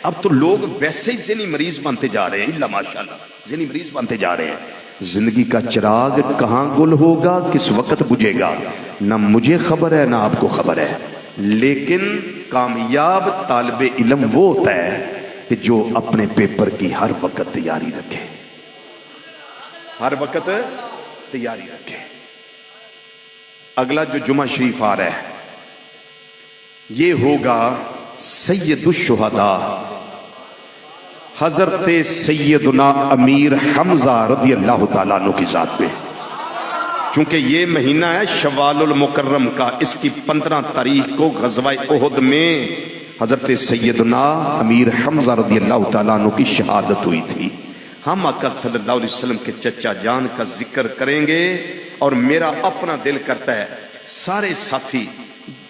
اب تو لوگ ویسے ہی ذہنی مریض بنتے جا رہے ہیں، اللہ ماشاءاللہ ذہنی مریض بنتے جا رہے ہیں۔ زندگی کا چراغ کہاں گل ہوگا، کس وقت بجھے گا، نہ مجھے خبر ہے نہ آپ کو خبر ہے، لیکن کامیاب طالب علم وہ ہوتا ہے کہ جو اپنے پیپر کی ہر وقت تیاری رکھے، ہر وقت تیاری رکھے۔ اگلا جو جمعہ شریف آ رہا ہے یہ ہوگا سید الشہداء حضرت سیدنا امیر حمزہ رضی اللہ تعالیٰ عنہ کی ذات میں، چونکہ یہ مہینہ ہے شوال المکرم کا، اس کی 15 تاریخ کو غزوہ احد میں حضرت سیدنا امیر حمزہ رضی اللہ تعالیٰ عنہ کی شہادت ہوئی تھی۔ ہم آقا صلی اللہ علیہ وسلم کے چچا جان کا ذکر کریں گے، اور میرا اپنا دل کرتا ہے سارے ساتھی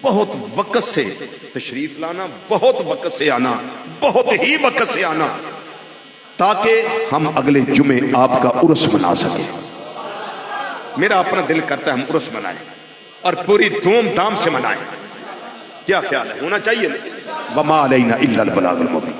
بہت وقت سے تشریف لانا، بہت وقت سے آنا، بہت ہی وقت سے آنا، تاکہ ہم اگلے جمعے آپ کا عرس منا سکیں۔ میرا اپنا دل کرتا ہے ہم عرس منائیں اور پوری دھوم دھام سے منائیں، کیا خیال ہے؟ ہونا چاہیے نا؟ وما علینا الا البلاغ المبین۔